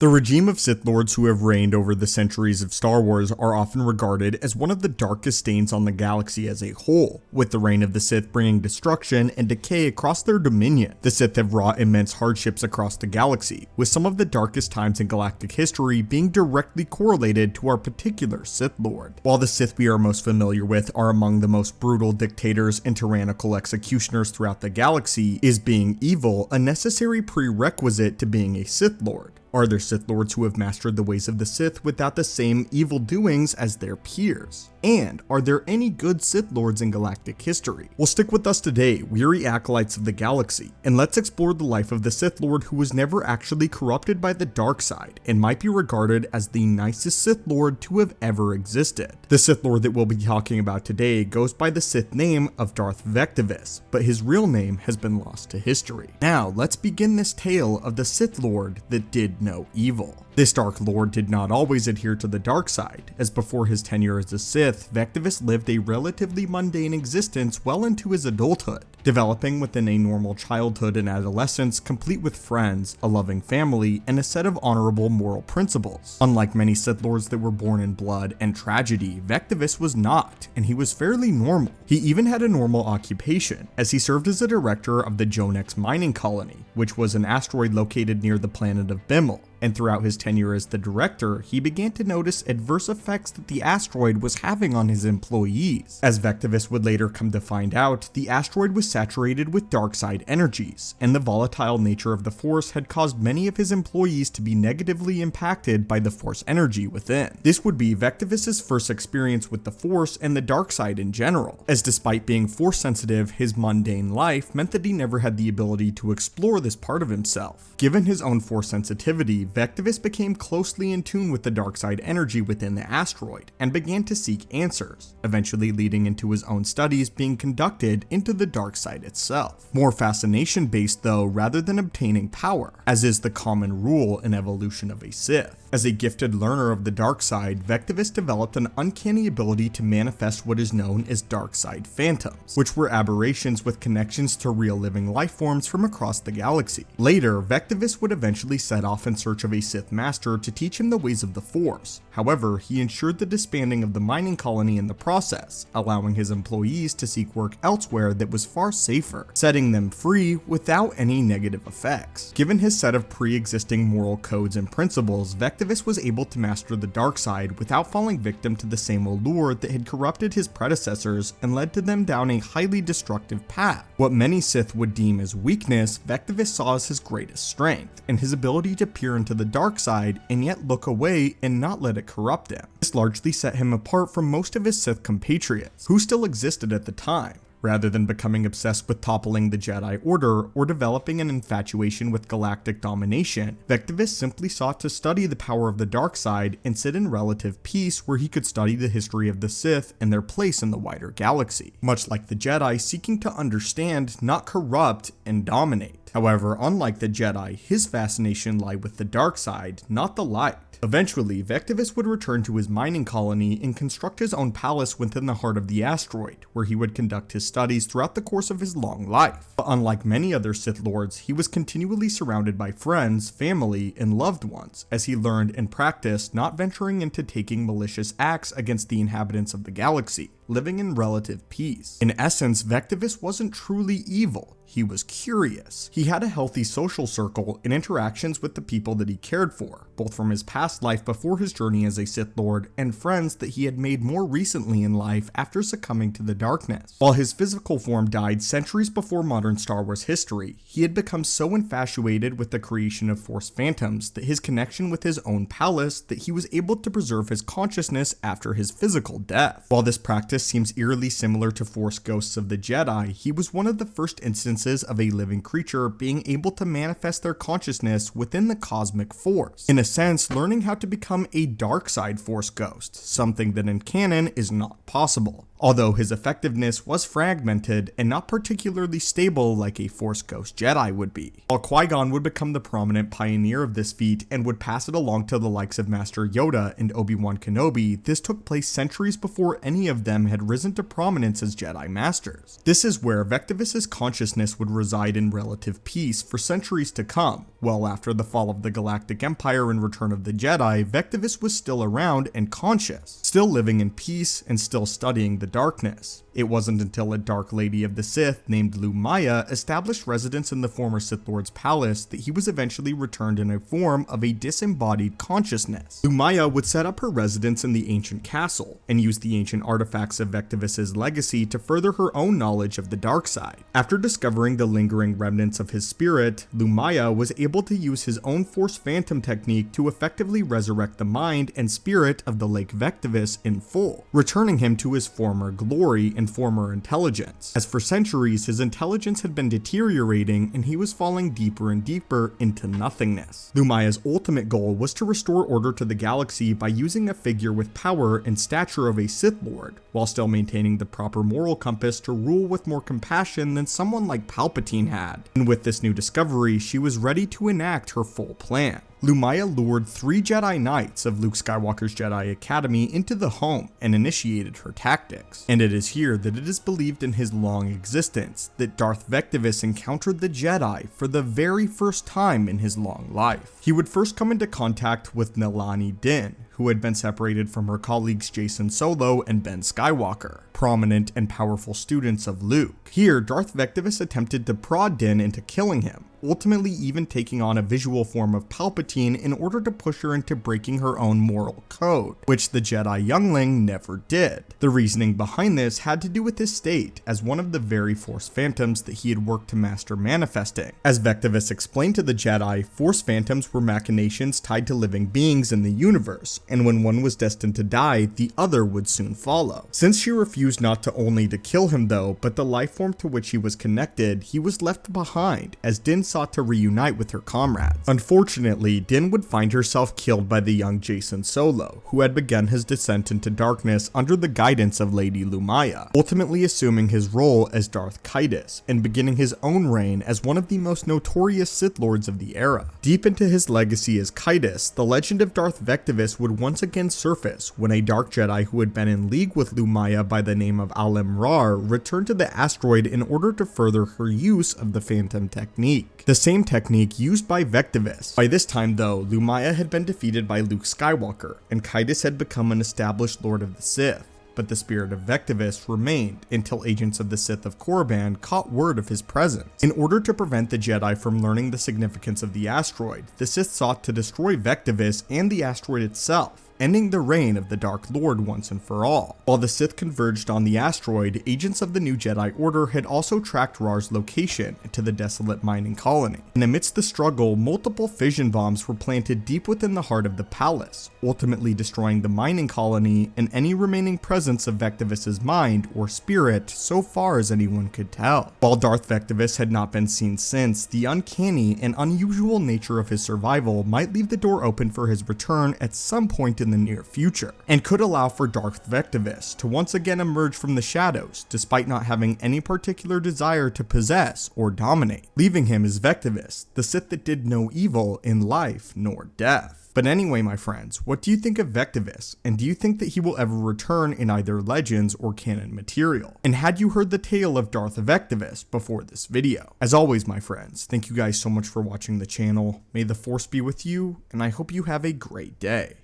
The regime of Sith Lords who have reigned over the centuries of Star Wars are often regarded as one of the darkest stains on the galaxy as a whole, with the reign of the Sith bringing destruction and decay across their dominion. The Sith have wrought immense hardships across the galaxy, with some of the darkest times in galactic history being directly correlated to our particular Sith Lord. While the Sith we are most familiar with are among the most brutal dictators and tyrannical executioners throughout the galaxy, is being evil a necessary prerequisite to being a Sith Lord? Are there Sith Lords who have mastered the ways of the Sith without the same evil doings as their peers? And are there any good Sith Lords in galactic history? Well, stick with us today, weary acolytes of the galaxy, and let's explore the life of the Sith Lord who was never actually corrupted by the dark side and might be regarded as the nicest Sith Lord to have ever existed. The Sith Lord that we'll be talking about today goes by the Sith name of Darth Vectivus, but his real name has been lost to history. Now, let's begin this tale of the Sith Lord that did no evil. This Dark Lord did not always adhere to the dark side, as before his tenure as a Sith, Vectivus lived a relatively mundane existence well into his adulthood, developing within a normal childhood and adolescence complete with friends, a loving family, and a set of honorable moral principles. Unlike many Sith Lords that were born in blood and tragedy, Vectivus was not, and he was fairly normal. He even had a normal occupation, as he served as a director of the Jonex mining colony, which was an asteroid located near the planet of Bimmel. And throughout his tenure as the director, he began to notice adverse effects that the asteroid was having on his employees. As Vectivus would later come to find out, the asteroid was saturated with dark side energies, and the volatile nature of the Force had caused many of his employees to be negatively impacted by the Force energy within. This would be Vectivus's first experience with the Force and the dark side in general, as despite being Force sensitive, his mundane life meant that he never had the ability to explore this part of himself. Given his own Force sensitivity, Vectivus became closely in tune with the dark side energy within the asteroid and began to seek answers, eventually leading into his own studies being conducted into the dark side itself. More fascination based though, rather than obtaining power, as is the common rule in evolution of a Sith. As a gifted learner of the dark side, Vectivus developed an uncanny ability to manifest what is known as dark side phantoms, which were aberrations with connections to real living life forms from across the galaxy. Later, Vectivus would eventually set off in search of a Sith master to teach him the ways of the Force. However, he ensured the disbanding of the mining colony in the process, allowing his employees to seek work elsewhere that was far safer, setting them free without any negative effects. Given his set of pre-existing moral codes and principles, Vectivus was able to master the dark side without falling victim to the same allure that had corrupted his predecessors and led to them down a highly destructive path. What many Sith would deem as weakness, Vectivus saw as his greatest strength, and his ability to peer into the dark side and yet look away and not let it corrupt him. This largely set him apart from most of his Sith compatriots, who still existed at the time. Rather than becoming obsessed with toppling the Jedi Order or developing an infatuation with galactic domination, Vectivus simply sought to study the power of the dark side and sit in relative peace where he could study the history of the Sith and their place in the wider galaxy, much like the Jedi seeking to understand, not corrupt, and dominate. However, unlike the Jedi, his fascination lay with the dark side, not the light. Eventually, Vectivus would return to his mining colony and construct his own palace within the heart of the asteroid, where he would conduct his studies throughout the course of his long life. But unlike many other Sith Lords, he was continually surrounded by friends, family, and loved ones, as he learned and practiced, not venturing into taking malicious acts against the inhabitants of the galaxy, living in relative peace. In essence, Vectivus wasn't truly evil. He was curious. He had a healthy social circle and interactions with the people that he cared for, both from his past life before his journey as a Sith Lord and friends that he had made more recently in life after succumbing to the darkness. While his physical form died centuries before modern Star Wars history, he had become so infatuated with the creation of Force phantoms that his connection with his own palace that he was able to preserve his consciousness after his physical death. While this practice seems eerily similar to Force ghosts of the Jedi, he was one of the first instances of a living creature being able to manifest their consciousness within the cosmic force. In a sense, learning how to become a dark side Force ghost, something that in canon is not possible. Although his effectiveness was fragmented and not particularly stable like a Force Ghost Jedi would be. While Qui-Gon would become the prominent pioneer of this feat and would pass it along to the likes of Master Yoda and Obi-Wan Kenobi, this took place centuries before any of them had risen to prominence as Jedi Masters. This is where Vectivus's consciousness would reside in relative peace for centuries to come, Well after the fall of the Galactic Empire and Return of the Jedi, Vectivus was still around and conscious, still living in peace and still studying the darkness. It wasn't until a Dark Lady of the Sith named Lumiya established residence in the former Sith Lord's palace that he was eventually returned in a form of a disembodied consciousness. Lumiya would set up her residence in the ancient castle, and use the ancient artifacts of Vectivus' legacy to further her own knowledge of the dark side. After discovering the lingering remnants of his spirit, Lumiya was able to use his own Force Phantom technique to effectively resurrect the mind and spirit of the late Vectivus in full, returning him to his former glory and former intelligence, as for centuries his intelligence had been deteriorating and he was falling deeper and deeper into nothingness. Lumiya's ultimate goal was to restore order to the galaxy by using a figure with power and stature of a Sith Lord, while still maintaining the proper moral compass to rule with more compassion than someone like Palpatine had. And with this new discovery, she was ready to enact her full plan. Lumiya lured 3 Jedi Knights of Luke Skywalker's Jedi Academy into the home and initiated her tactics. And it is here that it is believed in his long existence that Darth Vectivus encountered the Jedi for the very first time in his long life. He would first come into contact with Nilani Din, who had been separated from her colleagues Jacen Solo and Ben Skywalker, prominent and powerful students of Luke. Here, Darth Vectivus attempted to prod Din into killing him, ultimately even taking on a visual form of Palpatine in order to push her into breaking her own moral code, which the Jedi youngling never did. The reasoning behind this had to do with his state as one of the very Force Phantoms that he had worked to master manifesting. As Vectivus explained to the Jedi, Force Phantoms were machinations tied to living beings in the universe, and when one was destined to die, the other would soon follow. Since she refused not to only to kill him though, but the life form to which he was connected, he was left behind, as Din sought to reunite with her comrades. Unfortunately, Din would find herself killed by the young Jacen Solo, who had begun his descent into darkness under the guidance of Lady Lumiya, ultimately assuming his role as Darth Vectivus, and beginning his own reign as one of the most notorious Sith Lords of the era. Deep into his legacy as Vectivus, the legend of Darth Vectivus would once again surface when a Dark Jedi who had been in league with Lumiya by the name of Alim-Rar returned to the asteroid in order to further her use of the Phantom technique. The same technique used by Vectivus. By this time though, Lumiya had been defeated by Luke Skywalker, and Vectivus had become an established Lord of the Sith. But the spirit of Vectivus remained until agents of the Sith of Korriban caught word of his presence. In order to prevent the Jedi from learning the significance of the asteroid, the Sith sought to destroy Vectivus and the asteroid itself, ending the reign of the Dark Lord once and for all. While the Sith converged on the asteroid, agents of the new Jedi Order had also tracked Rar's location to the desolate mining colony. And amidst the struggle, multiple fission bombs were planted deep within the heart of the palace, ultimately destroying the mining colony and any remaining presence of Vectivus' mind or spirit so far as anyone could tell. While Darth Vectivus had not been seen since, the uncanny and unusual nature of his survival might leave the door open for his return at some point in the near future, and could allow for Darth Vectivus to once again emerge from the shadows despite not having any particular desire to possess or dominate, leaving him as Vectivus, the Sith that did no evil in life nor death. But anyway, my friends, what do you think of Vectivus, and do you think that he will ever return in either Legends or canon material? And had you heard the tale of Darth Vectivus before this video? As always, my friends, thank you guys so much for watching the channel. May the Force be with you, and I hope you have a great day.